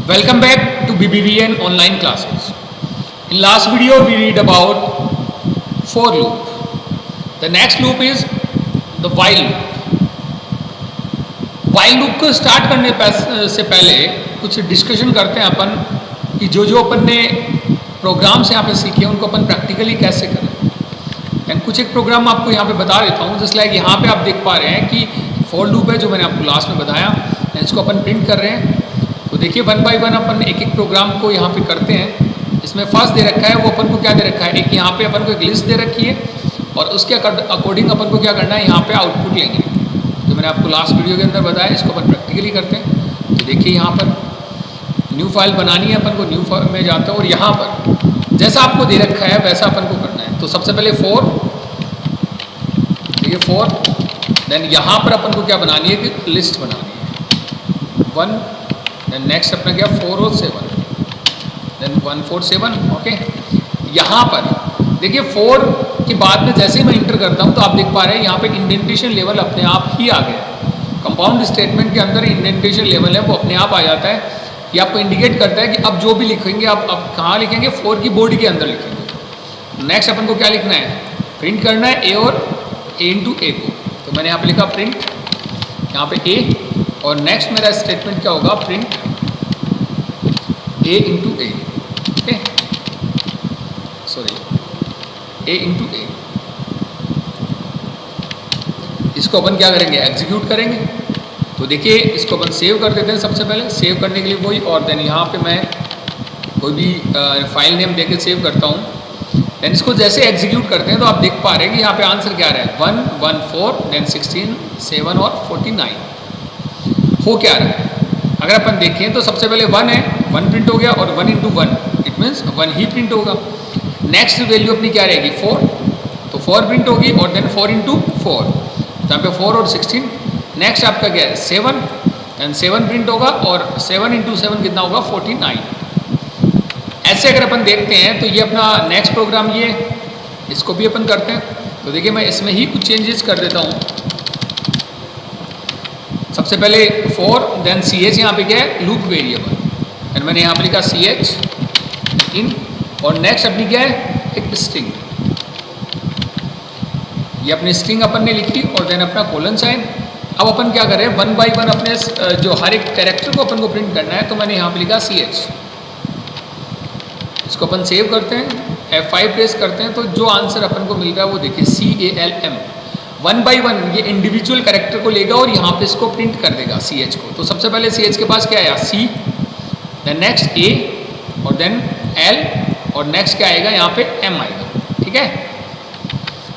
Welcome back to BBVN online classes. In last video we read about for loop. The next loop is the while loop. While loop को start करने से पहले कुछ discussion करते हैं अपन कि जो अपन ने प्रोग्राम्स यहाँ पे सीखे उनको अपन प्रैक्टिकली कैसे करें। एंड कुछ एक प्रोग्राम आपको यहाँ पे बता देता हूँ। जस्ट लाइक यहाँ पे आप देख पा रहे हैं कि फॉर लूप है जो मैंने आपको लास्ट में बताया। इसको अपन प्रिंट कर रहे हैं। तो देखिए वन बाय वन अपन एक एक प्रोग्राम को यहाँ पे करते हैं। इसमें फर्स्ट दे रखा है वो अपन को क्या दे रखा है, एक यहाँ पे अपन को एक लिस्ट दे रखी है और उसके अकॉर्डिंग अपन को क्या करना है, यहाँ पे आउटपुट लेंगे। तो मैंने आपको लास्ट वीडियो के अंदर बताया, इसको अपन प्रैक्टिकली करते हैं। तो देखिए यहाँ पर न्यू फाइल बनानी है अपन को, न्यू फाइल में जाते हैं और यहाँ पर जैसा आपको दे रखा है वैसा अपन को करना है। तो सबसे पहले फोर, देखिए फोर, देन यहाँ पर अपन को क्या बनानी है कि लिस्ट बनानी है वन, देन नेक्स्ट अपना क्या 4 और 7, देन 1 4 7। ओके, यहाँ पर देखिए 4 के बाद में जैसे ही मैं इंटर करता हूँ तो आप देख पा रहे हैं यहाँ पे इंडेंटेशन लेवल अपने आप ही आ गया। कंपाउंड स्टेटमेंट के अंदर इंडेंटेशन लेवल है वो अपने आप आ जाता है। ये आपको इंडिकेट करता है कि अब जो भी लिखेंगे आप अब कहाँ लिखेंगे, 4 की बॉडी के अंदर लिखेंगे। नेक्स्ट अपन को क्या लिखना है, प्रिंट करना है ए और ए इंटू ए को। तो मैंने यहाँ पे लिखा प्रिंट, यहाँ पे ए, और नेक्स्ट मेरा स्टेटमेंट क्या होगा, प्रिंट ए इंटू ए। ओके, सॉरी ए इंटू ए। इसको अपन क्या करेंगे, एग्जीक्यूट करेंगे। तो देखिए इसको अपन सेव कर देते हैं। सबसे पहले सेव करने के लिए वही, और देन यहाँ पे मैं कोई भी फाइल नेम देके सेव करता हूँ। देन इसको जैसे एग्जीक्यूट करते हैं तो आप देख पा रहे हैं कि यहाँ पे आंसर क्या आ रहा है, 1 1 4, देन 16 7 और 49 हो क्या रहा है। अगर अपन देखें तो सबसे पहले 1 है, 1 प्रिंट हो गया, और 1 into 1 it means 1 he print होगा। नेक्स्ट वैल्यू अपनी क्या रहेगी 4, तो 4 प्रिंट होगी, और देन 4 इंटू 4, तो यहाँ पे 4 और 16। नेक्स्ट आपका क्या है 7, एंड 7 प्रिंट होगा, और 7 इंटू 7 कितना होगा 49। ऐसे अगर अपन देखते हैं तो ये अपना नेक्स्ट प्रोग्राम ये, इसको भी अपन करते हैं। तो देखिए मैं इसमें ही कुछ चेंजेस कर देता हूँ। सबसे पहले 4, देन सी एच, यहाँ पे क्या है लूप वेरिएबल, एंड मैंने यहाँ पे लिखा सी एच इन, और नेक्स्ट अपनी क्या है एक स्ट्रिंग। ये अपनी स्ट्रिंग अपन ने लिखी, और देन अपना कोलन साइन। अब अपन क्या करें, वन बाय वन अपने जो हर एक कैरेक्टर को अपन को प्रिंट करना है। तो मैंने यहाँ पे लिखा सी एच, इसको अपन सेव करते हैं, F5 प्रेस करते हैं, तो जो आंसर अपन को मिल रहा है वो देखिए CALM। वन बाय वन ये इंडिविजुअल कैरेक्टर को लेगा और यहाँ पे इसको प्रिंट कर देगा सी एच को। तो सबसे पहले सी एच के पास क्या आया C, देन नेक्स्ट A, और देन L, और नेक्स्ट क्या आएगा यहाँ पे M आएगा। ठीक है,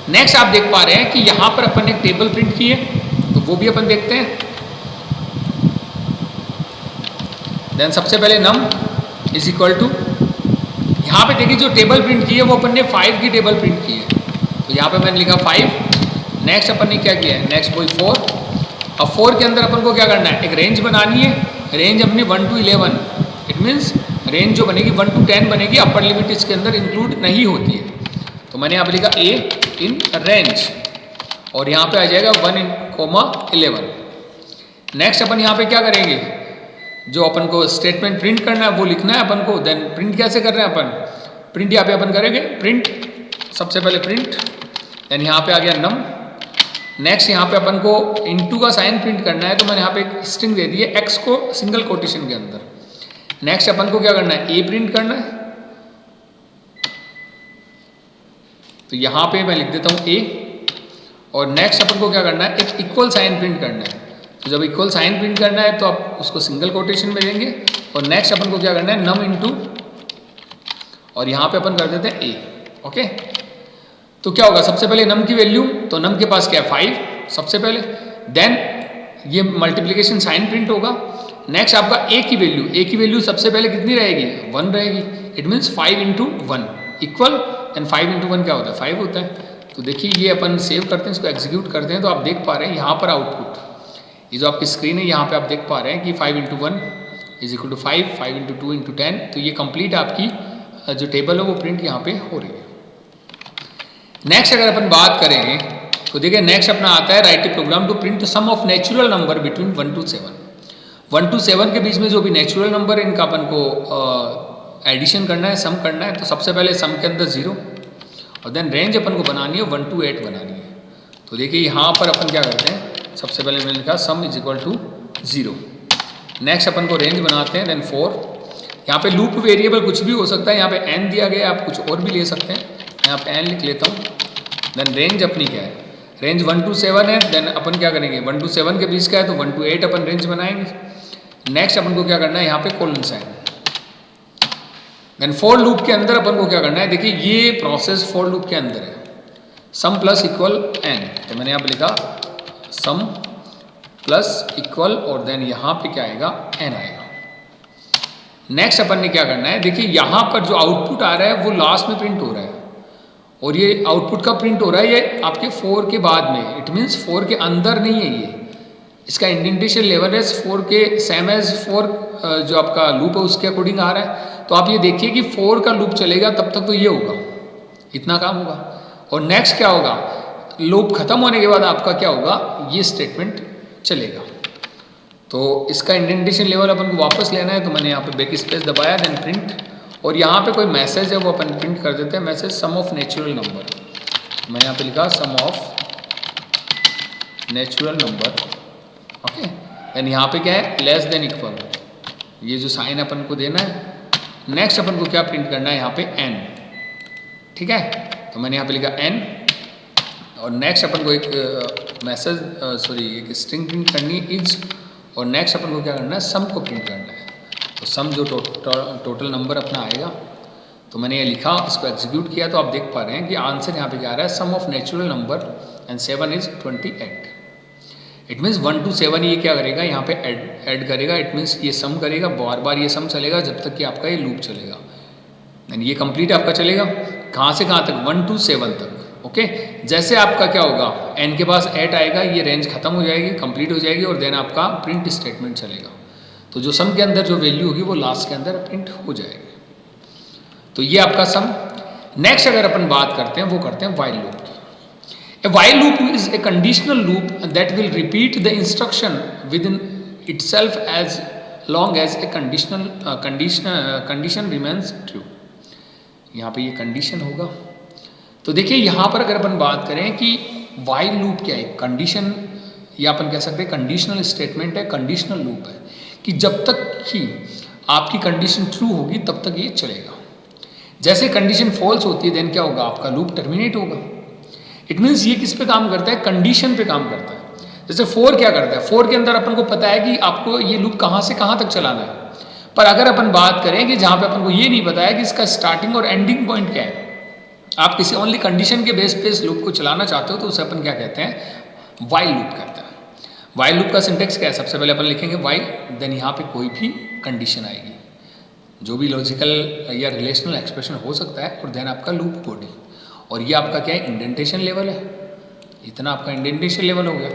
नेक्स्ट आप देख पा रहे हैं कि यहाँ पर अपन ने एक टेबल प्रिंट की है, तो वो भी अपन देखते हैं। देन सबसे पहले num इज इक्वल टू, यहाँ पे देखिए जो टेबल प्रिंट की है वो अपन ने 5 की टेबल प्रिंट की है। तो यहाँ पे मैंने लिखा 5। नेक्स्ट अपन ने क्या किया है, नेक्स्ट वही 4। अब 4 के अंदर अपन को क्या करना है, एक रेंज बनानी है। रेंज अपनी 1 to 11, इट मीन्स रेंज जो बनेगी 1 to 10 बनेगी, अपर लिमिट इसके अंदर इंक्लूड नहीं होती है। तो मैंने यहाँ पे लिखा ए इन रेंज, और यहाँ पे आ जाएगा 1,11। नेक्स्ट अपन यहाँ पे क्या करेंगे, जो अपन को स्टेटमेंट प्रिंट करना है वो लिखना है अपन को। देन प्रिंट कैसे कर रहे हैं अपन, प्रिंट यहाँ पे अपन करेंगे प्रिंट, सबसे पहले प्रिंट, देन यहाँ पे आ गया नम। नेक्स्ट यहाँ पे अपन को इनटू का साइन प्रिंट करना है, तो मैंने यहाँ पे एक स्ट्रिंग दे दी है एक्स को सिंगल कोटेशन के अंदर। नेक्स्ट अपन को क्या करना है, ए प्रिंट करना है। तो यहाँ पे मैं लिख देता हूँ ए, और नेक्स्ट अपन को क्या करना है, एक इक्वल साइन प्रिंट करना है। तो जब इक्वल साइन प्रिंट करना है तो आप उसको सिंगल कोटेशन में लेंगे, और नेक्स्ट अपन को क्या करना है नम इंटू, और यहाँ पे अपन कर देते हैं ए। ओके, तो क्या होगा, सबसे पहले नम की वैल्यू, तो नम के पास क्या है 5 सबसे पहले, देन ये मल्टीप्लिकेशन साइन प्रिंट होगा। नेक्स्ट आपका ए की वैल्यू, ए की वैल्यू सबसे पहले कितनी रहेगी 1 रहेगी, it means 5 into 1 equal, and 5 into 1 क्या होता है 5 होता है। तो देखिए ये अपन सेव करते हैं, इसको एग्जीक्यूट करते हैं, तो आप देख पा रहे हैं यहाँ पर आउटपुट, ये जो आपकी स्क्रीन है यहाँ पे आप देख पा रहे हैं कि 5 into 1 is equal to 5, 5 into 2 into 10। तो ये कंप्लीट आपकी जो टेबल है वो प्रिंट यहाँ पे हो रही है। नेक्स्ट अगर अपन बात करें तो देखिए नेक्स्ट अपना आता है write a program to print sum of natural number between 1 to 7। 1 to 7 के बीच में जो भी नेचुरल नंबर है इनका अपन को एडिशन करना है, सम करना है। तो सबसे पहले सम के अंदर 0 और देन रेंज अपन को बनानी है 1 to 8 बनानी है। तो देखिए यहाँ पर अपन क्या करते हैं, सबसे पहले मैंने लिखा sum is equal to 0। Next अपन को रेंज बनाते हैं, देन 4। यहाँ पे लूप वेरिएबल कुछ भी हो सकता है, यहाँ पे n दिया गया, आप कुछ और भी ले सकते हैं। यहाँ पे n लिख लेता हूँ। देन रेंज अपनी क्या है, रेंज 1 to 7 है। देन अपन क्या करेंगे, 1 to 7 के बीच का है तो 1 to 8 अपन रेंज बनाएंगे। नेक्स्ट अपन को क्या करना है, यहाँ पे colon sign. Then for loop के अंदर अपन को क्या करना है, देखिए ये प्रोसेस फॉर लूप के अंदर है, सम प्लस इक्वल n। तो मैंने यहाँ पे लिखा सम प्लस इक्वल और देन यहाँ पे क्या आएगा, n आएगा। नेक्स्ट अपन ने क्या करना है, देखिए यहाँ पर जो आउटपुट आ रहा है वो लास्ट में प्रिंट हो रहा है और ये आउटपुट का प्रिंट हो रहा है ये आपके 4 के बाद में। इट मीन्स 4 के अंदर नहीं है ये, इसका इंडेंटेशन लेवल है 4 के सेम एज 4 जो आपका लूप है उसके अकॉर्डिंग आ रहा है। तो आप ये देखिए कि 4 का लूप चलेगा तब तक तो ये होगा, इतना काम होगा। और नेक्स्ट क्या होगा, लूप खत्म होने के बाद आपका क्या होगा, ये स्टेटमेंट चलेगा। तो इसका इंडेंटेशन लेवल अपन को वापस लेना है, तो मैंने यहाँ पे बैक स्पेस दबाया, देन प्रिंट। और यहाँ पे कोई मैसेज है वो अपन प्रिंट कर देते हैं, message sum of natural number. मैंने यहाँ पे लिखा sum of natural number, okay. Then यहाँ पे क्या है, लेस देन इक्वल, ये जो साइन अपन को देना है। नेक्स्ट अपन को क्या प्रिंट करना है, यहाँ पे n, ठीक है। तो मैंने यहाँ पे लिखा n और नेक्स्ट अपन को एक मैसेज एक स्ट्रिंग प्रिंट करनी है इज, और नेक्स्ट अपन को क्या करना है, सम को प्रिंट करना है। तो सम जो टोटल नंबर अपना आएगा, तो मैंने ये लिखा, इसको एग्जीक्यूट किया तो आप देख पा रहे हैं कि आंसर यहाँ पे क्या आ रहा है, sum of natural number and 7 is 28। It means 1 to 7 ये क्या करेगा, यहाँ पे ऐड करेगा। इट मीन्स ये सम करेगा, बार बार ये सम चलेगा जब तक कि आपका ये लूप चलेगा। एंड ये कंप्लीट आपका चलेगा कहाँ से कहाँ तक, 1 to 7 तक, ओके। जैसे आपका क्या होगा, n के पास 8 आएगा, ये रेंज खत्म हो जाएगी, कंप्लीट हो जाएगी और देन आपका प्रिंट स्टेटमेंट चलेगा। तो जो सम के अंदर जो वैल्यू होगी वो लास्ट के अंदर प्रिंट हो जाएगी। तो ये आपका सम। नेक्स्ट अगर अपन बात करते हैं, वो करते हैं वाइल लूप की। A while loop is a conditional loop that will repeat the instruction within itself as long as a condition remains true। यहाँ पे ये कंडीशन होगा। तो देखिए यहाँ पर अगर अपन बात करें कि while loop क्या है, कंडीशन, या अपन कह सकते हैं कंडीशनल स्टेटमेंट है, कंडीशनल लूप है कि जब तक कि आपकी कंडीशन ट्रू होगी तब तक ये चलेगा। जैसे कंडीशन फॉल्स होती है देन क्या होगा, आपका लूप टर्मिनेट होगा। इट मीन्स ये किस पे काम करता है, कंडीशन पे काम करता है। जैसे 4 क्या करता है, 4 के अंदर अपन को पता है कि आपको ये लूप कहाँ से कहाँ तक चलाना है। पर अगर अपन बात करें कि जहाँ पे अपन को ये नहीं पता है कि इसका स्टार्टिंग और एंडिंग पॉइंट क्या है, आप किसी ओनली कंडीशन के बेस पे इस लूप को चलाना चाहते हो, तो उसे अपन क्या कहते हैं, वाइल लूप कहते हैं। वाइल लूप का सिंटेक्स क्या है, सबसे पहले अपन लिखेंगे वाइल, देन यहाँ पे कोई भी कंडीशन आएगी, जो भी लॉजिकल या रिलेशनल एक्सप्रेशन हो सकता है, और देन आपका लूप बॉडी। और ये आपका क्या है, इंडेंटेशन लेवल है। इतना आपका इंडेंटेशन लेवल हो गया।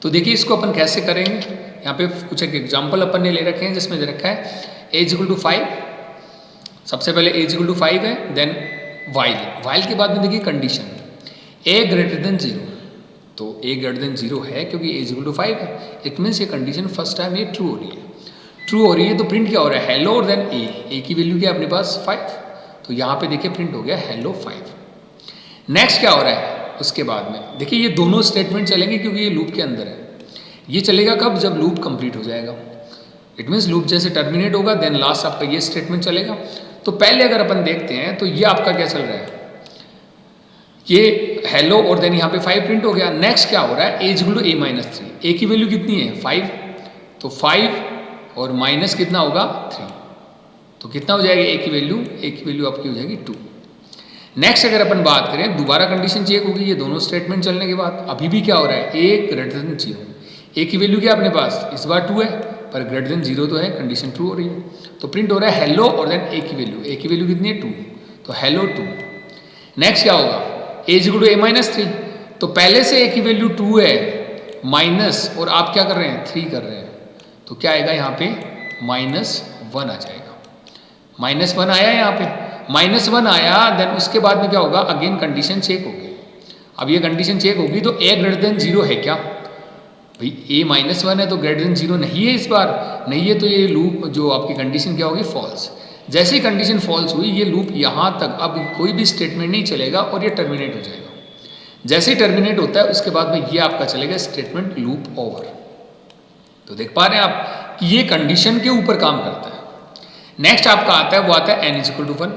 तो देखिए इसको अपन कैसे करेंगे, यहाँ पे कुछ एक एग्जांपल अपन ने ले रखे हैं जिसमें दे रखा है a = 5। सबसे पहले a = 5 है, देन वाइल के बाद में देखिए कंडीशन a > 0। तो a > 0 है क्योंकि a = 5 है। इट मीन्स ये कंडीशन फर्स्ट टाइम ये ट्रू हो रही है। ट्रू हो रही है तो प्रिंट क्या हो रहा है, हेलो, और देन a की वैल्यू क्या है अपने पास 5। तो यहाँ पे देखिए प्रिंट हो गया हेलो 5। नेक्स्ट क्या हो रहा है, उसके बाद में देखिए ये दोनों स्टेटमेंट चलेंगे क्योंकि ये लूप के अंदर है। ये चलेगा कब, जब लूप कंप्लीट हो जाएगा। इट मीन्स लूप जैसे टर्मिनेट होगा देन लास्ट आपका ये स्टेटमेंट चलेगा। तो पहले अगर अपन देखते हैं तो ये आपका क्या चल रहा है, ये हेलो और देन यहाँ पे 5 प्रिंट हो गया। नेक्स्ट क्या हो रहा है, a = a - 3। a की वैल्यू कितनी है 5, तो 5 और माइनस कितना होगा 3, तो कितना हो जाएगा a की वैल्यू आपकी हो जाएगी 2। नेक्स्ट अगर अपन बात करें, दोबारा कंडीशन चेक होगी ये दोनों स्टेटमेंट चलने के बाद। अभी भी क्या हो रहा है, a > 0। a की वैल्यू क्या अपने पास इस बार 2 है, पर > 0 तो है, कंडीशन ट्रू हो रही है। तो प्रिंट हो रहा है हेलो और देन a की वैल्यू कितनी है 2, तो हेलो 2। नेक्स्ट क्या होगा, a = a - 3। तो पहले से a की वैल्यू 2 है माइनस, और आप क्या कर रहे हैं 3 कर रहे हैं, तो क्या आएगा यहाँ पे -1 आ जाएगा। -1 आया यहाँ पे, -1 आया, देन उसके बाद में क्या होगा, अगेन कंडीशन चेक होगी। अब ये कंडीशन चेक होगी तो a > 0 है क्या, भाई a-1 है तो ग्रेटर देन 0 नहीं है इस बार, नहीं है तो ये लूप जो आपकी कंडीशन क्या होगी, फॉल्स। जैसे ही कंडीशन फॉल्स हुई ये लूप यहाँ तक अब कोई भी स्टेटमेंट नहीं चलेगा और ये टर्मिनेट हो जाएगा। जैसे ही टर्मिनेट होता है उसके बाद में ये आपका चलेगा स्टेटमेंट लूप ओवर। तो देख पा रहे हैं आप कि ये कंडीशन के ऊपर काम करता है। नेक्स्ट आपका आता है वो आता है n इक्वल टू 1।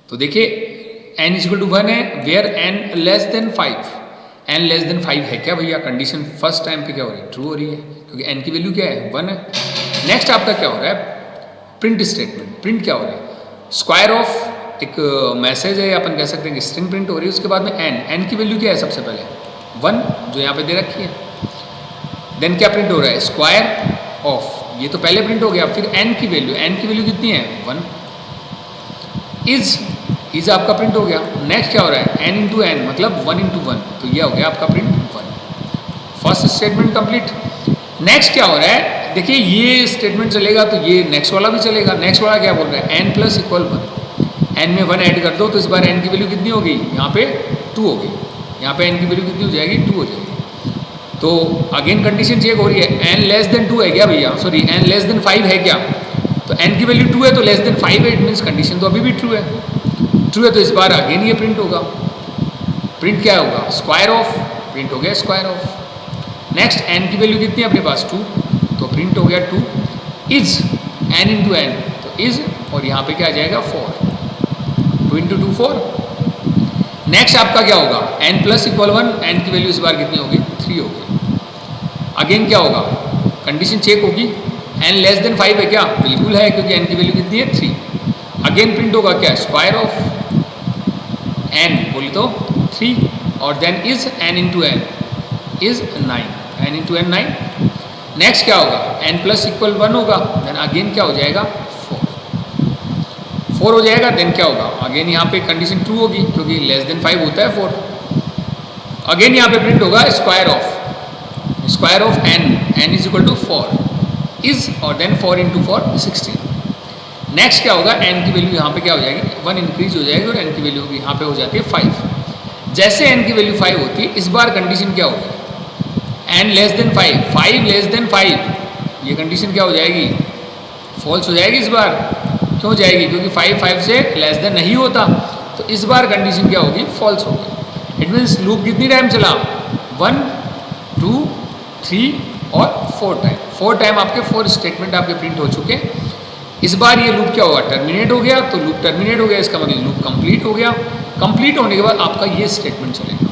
तो देखिए n इक्वल टू 1 है where n less than 5। n less than 5 है क्या भैया, कंडीशन फर्स्ट टाइम पे क्या हो रही है, ट्रू हो रही है, क्योंकि n की वैल्यू क्या है, 1 है। नेक्स्ट आपका क्या हो रहा है, प्रिंट स्टेटमेंट। प्रिंट क्या हो रहा है, स्क्वायर ऑफ एक मैसेज है, अपन कह सकते हैं कि स्ट्रिंग प्रिंट हो रही है। उसके बाद में n की वैल्यू क्या है, सबसे पहले 1 जो यहाँ पे दे रखी है। देन क्या प्रिंट हो रहा है, स्क्वायर ऑफ, ये तो पहले प्रिंट हो गया। फिर n की वैल्यू कितनी है, 1। इज आपका प्रिंट हो गया। नेक्स्ट क्या हो रहा है, n इंटू एन मतलब 1 इंटू 1, तो ये हो गया आपका print 1। First statement complete. Next क्या हो रहा है, देखिए ये स्टेटमेंट चलेगा तो ये नेक्स्ट वाला भी चलेगा। नेक्स्ट वाला क्या बोल रहा है, n प्लस इक्वल 1, n में 1 ऐड कर दो तो इस बार n की वैल्यू कितनी होगी, यहाँ पे 2 होगी। यहाँ पे n की वैल्यू कितनी हो जाएगी, 2 हो जाएगी। तो अगेन कंडीशन चेक हो रही है, n लेस देन 2 है क्या भैया, सॉरी n लेस देन 5 है क्या, तो n की वैल्यू 2 है तो लेस देन 5 है, इट मीन्स कंडीशन तो अभी भी ट्रू है। ट्रू है तो इस बार अगेन ये प्रिंट होगा। प्रिंट क्या होगा, स्क्वायर ऑफ, प्रिंट हो गया स्क्वायर ऑफ। नेक्स्ट n की वैल्यू कितनी है अपने पास, 2, तो प्रिंट हो गया 2। इज n इंटू एन, तो इज और यहाँ पे क्या आ जाएगा 4, 2 इंटू 2 4। नेक्स्ट आपका क्या होगा, n प्लस इक्वल 1, n की वैल्यू इस बार कितनी होगी, 3 होगी। अगेन क्या होगा, कंडीशन चेक होगी, n लेस देन 5 है क्या, बिल्कुल है, क्योंकि n की वैल्यू कितनी है 3। अगेन प्रिंट होगा क्या, स्क्वायर ऑफ n बोली तो 3, और then is n into n is 9, n into n 9। Next क्या होगा, n प्लस इक्वल 1 होगा, देन अगेन क्या हो जाएगा 4 हो जाएगा। देन क्या होगा, अगेन यहाँ पे कंडीशन ट्रू होगी क्योंकि लेस देन 5 होता है 4। अगेन यहाँ पे प्रिंट होगा square of n is equal to 4 is, और देन 4 इंटू 4 16। नेक्स्ट क्या होगा, n की वैल्यू यहाँ पे क्या हो जाएगी, 1 इंक्रीज हो जाएगी और n की वैल्यू यहाँ पे हो जाती है 5। जैसे n की वैल्यू 5 होती है इस बार कंडीशन क्या होगी, n less than 5, 5 less than 5, ये कंडीशन क्या हो जाएगी, फॉल्स हो जाएगी इस बार। क्यों जाएगी, क्योंकि 5 से लेस देन नहीं होता, तो इस बार कंडीशन क्या होगी, फॉल्स होगी। इट मीन्स लूप कितनी टाइम चला, 1 2 3 और 4 टाइम आपके 4 स्टेटमेंट आपके प्रिंट हो चुके। इस बार ये लूप क्या होगा, टर्मिनेट हो गया। तो लूप टर्मिनेट हो गया, इसका मतलब लूप कंप्लीट हो गया। कंप्लीट होने के बाद आपका ये स्टेटमेंट चलेगा,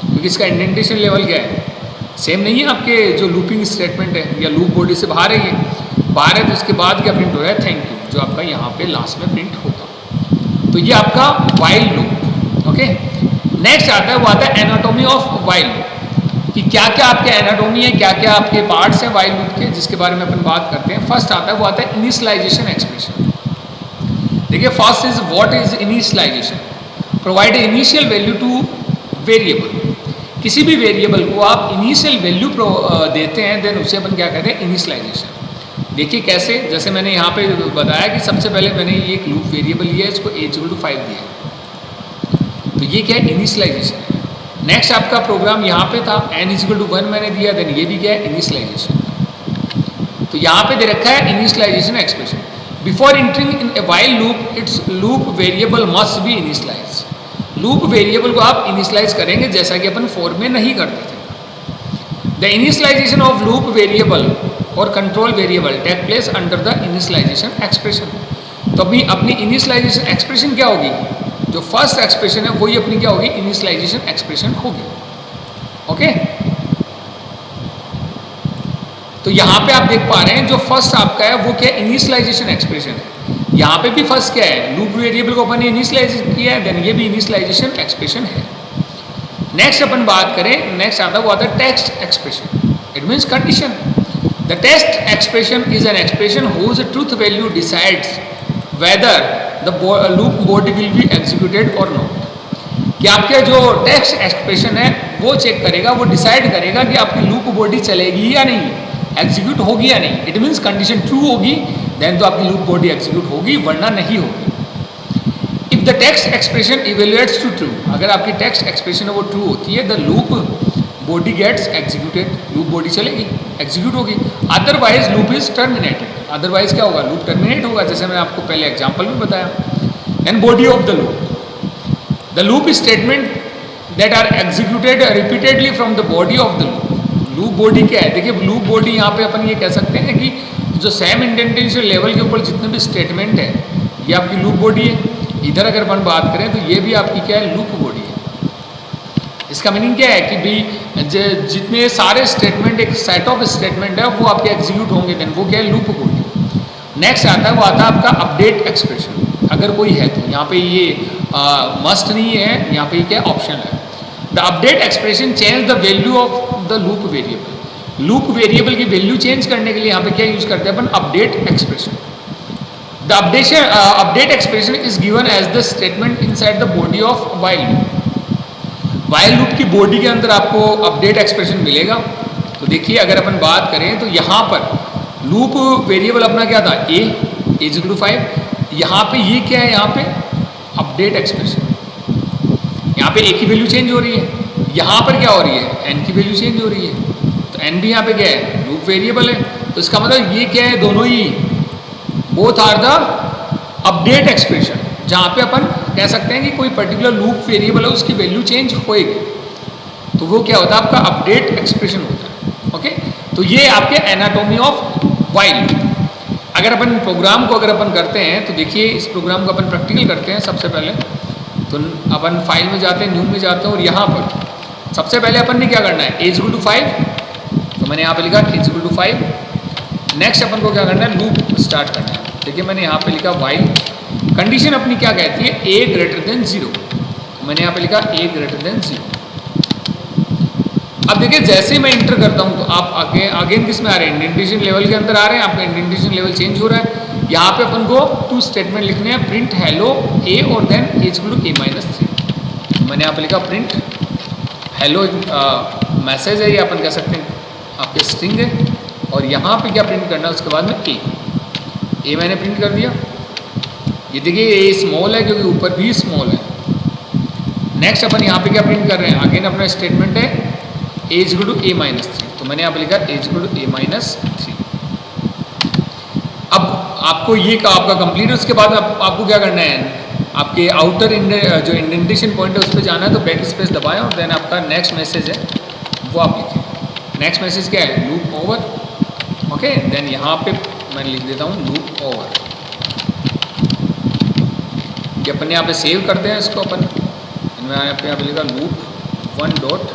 क्योंकि इसका इंडेंटेशन लेवल क्या है, सेम नहीं है आपके जो लूपिंग स्टेटमेंट है या लूप बॉडी से बाहर है, ये बाहर है। तो इसके बाद क्या प्रिंट हो रहा है, थैंक यू, जो आपका यहाँ पे लास्ट में प्रिंट होगा। तो ये आपका वाइल लूप। ओके, नेक्स्ट आता है वो आता है एनाटॉमी ऑफ वाइल लूप, कि क्या क्या आपके एनाटॉमी है, क्या क्या आपके पार्ट्स हैं वाइल लूप के, जिसके बारे में अपन बात करते हैं। फर्स्ट आता है वो आता है इनिशियलाइजेशन एक्सप्रेशन। देखिए first is what is initialization, provide initial value to variable. किसी भी वेरिएबल को आप इनिशियल वैल्यू देते हैं, देन उसे अपन क्या कहते हैं, इनिशियलाइजेशन। देखिए कैसे, जैसे मैंने यहाँ पे बताया कि सबसे पहले मैंने ये एक लूप वेरिएबल लिया है, इसको a=5 दिया है, तो ये क्या है, इनिशियलाइजेशन है। नेक्स्ट आपका प्रोग्राम यहाँ पे था, n=1 मैंने दिया, देन ये भी क्या है, इनिशियलाइजेशन। तो यहाँ पे दे रखा है initialization expression. Before entering in a while loop its loop variable must be initialize. Loop variable को आप इनिशियलाइज करेंगे, जैसा कि अपन 4 में नहीं करते थे। The initialization of loop variable और control variable take place under the initialization expression. तो अपनी इनिशियलाइजेशन एक्सप्रेशन क्या होगी, जो फर्स्ट एक्सप्रेशन है वही अपनी क्या होगी, इनिशियलाइजेशन एक्सप्रेशन होगी। ओके, तो यहाँ पे आप देख पा रहे हैं जो फर्स्ट आपका है वो क्या, इनिशियलाइजेशन एक्सप्रेशन है। यहाँ पे भी फर्स्ट क्या है, लूप वेरिएबल को अपन ने इनिशियलाइज किया है, देन ये भी इनिशियलाइजेशन एक्सप्रेशन है। नेक्स्ट अपन बात करें, नेक्स्ट आता है वो आता है text expression. It means condition. The text expression is an expression whose truth value decides whether the loop body will be executed और नॉट। कि आपके जो टेक्स्ट एक्सप्रेशन है वो चेक करेगा, वो डिसाइड करेगा कि आपकी लूप बॉडी चलेगी या नहीं, एग्जीक्यूट होगी या नहीं। इट मीन्स कंडीशन ट्रू होगी देन तो आपकी लूप बॉडी एग्जीक्यूट होगी, वरना नहीं होगी। If the text expression evaluates to true, अगर आपकी टेक्स्ट एक्सप्रेशन है वो ट्रू होती है, the loop body gets executed, loop body चलेगी, एग्जीक्यूट होगी। Otherwise loop is terminated, otherwise क्या होगा, लूप टर्मिनेट होगा, जैसे मैंने आपको पहले एग्जांपल में बताया। And body of the loop statement that are executed repeatedly from the body of the loop. Loop body क्या है, देखिए लूप बॉडी यहाँ पे अपन ये कह सकते हैं कि जो सेम इंडेंटेशन लेवल के ऊपर जितने भी स्टेटमेंट है ये आपकी लूप बॉडी है। इधर अगर अपन बात करें तो ये भी आपकी क्या है, लूप बॉडी है। इसका मीनिंग क्या है कि भाई जितने सारे स्टेटमेंट, एक सेट ऑफ स्टेटमेंट है वो आपके एग्जीक्यूट होंगे, देन वो क्या है, लूप बॉडी। नेक्स्ट आता है, वो आता है आपका अपडेट एक्सप्रेशन, अगर कोई है तो। यहाँ पे ये मस्ट नहीं है, यहाँ पे क्या ऑप्शन है। The update expression change the value of the loop variable. Loop variable की वैल्यू चेंज करने के लिए यहाँ पे क्या यूज करते हैं अपन, update expression. The update expression is given as the statement inside the body of while loop. While loop की बॉडी के अंदर आपको अपडेट एक्सप्रेशन मिलेगा। तो देखिए अगर अपन बात करें तो यहाँ पर लूप वेरिएबल अपना क्या था, a इज टू 5। यहाँ पे ये क्या है, यहाँ पे अपडेट एक्सप्रेशन, यहाँ पे a की वैल्यू चेंज हो रही है, यहाँ पर क्या हो रही है, n की वैल्यू चेंज हो रही है। तो n भी यहाँ पे क्या है, लूप वेरिएबल है। तो इसका मतलब ये क्या है, दोनों ही both are the update expression, जहाँ पे अपन कह सकते हैं कि कोई पर्टिकुलर लूप वेरिएबल है उसकी वैल्यू चेंज होएगी, तो वो क्या होता है, आपका अपडेट एक्सप्रेशन होता है। ओके, तो ये आपके एनाटॉमी ऑफ व्हाइल। अगर अपन प्रोग्राम को अगर अपन करते हैं तो देखिए इस प्रोग्राम को अपन प्रैक्टिकल करते हैं। सबसे पहले तो अपन फाइल में जाते हैं, न्यू में जाते हैं, और यहाँ पर सबसे पहले अपन ने क्या करना है, a = 5। तो मैंने यहाँ पे लिखा a = 5। नेक्स्ट अपन को क्या करना है, लूप स्टार्ट करना है। देखिए मैंने यहाँ पे लिखा व्हाइल, कंडीशन अपनी क्या कहती है, a > 0। तो मैंने यहाँ पे लिखा a > 0। अब देखिए जैसे मैं इंटर करता हूँ तो आप अगेन किस में आ रहे हैं, इंडेंटेशन लेवल के अंदर आ रहे हैं। आपका इंडेंटेशन लेवल चेंज हो रहा है। यहाँ पे अपन को 2 स्टेटमेंट लिखने हैं, प्रिंट हेलो a और देन a = a-3। तो मैंने यहाँ पे लिखा प्रिंट हेलो, मैसेज है ये, अपन कह सकते हैं आपके स्ट्रिंग है। और यहाँ पे क्या प्रिंट करना है, उसके बाद में a मैंने प्रिंट कर दिया। ये देखिए ए स्मॉल है क्योंकि ऊपर भी स्मॉल है। नेक्स्ट अपन यहाँ पे क्या प्रिंट कर रहे हैं, अगेन अपना स्टेटमेंट है a = a-3। तो मैंने यहाँ पे लिखा a = a-3। अब आपको ये आपका कंप्लीट है। उसके बाद आपको क्या करना है, आपके आउटर जो इंडेंटेशन पॉइंट है उस पर जाना है, तो बैक स्पेस दबाएं और देन आपका नेक्स्ट मैसेज है वो आप लिखें। नेक्स्ट मैसेज क्या है, लूप ओवर। ओके, देन यहाँ पे मैं लिख देता हूँ लूप ओवर। ये अपन यहाँ पे सेव करते हैं इसको। अपन मैं यहाँ पे लिखा लूप 1 डॉट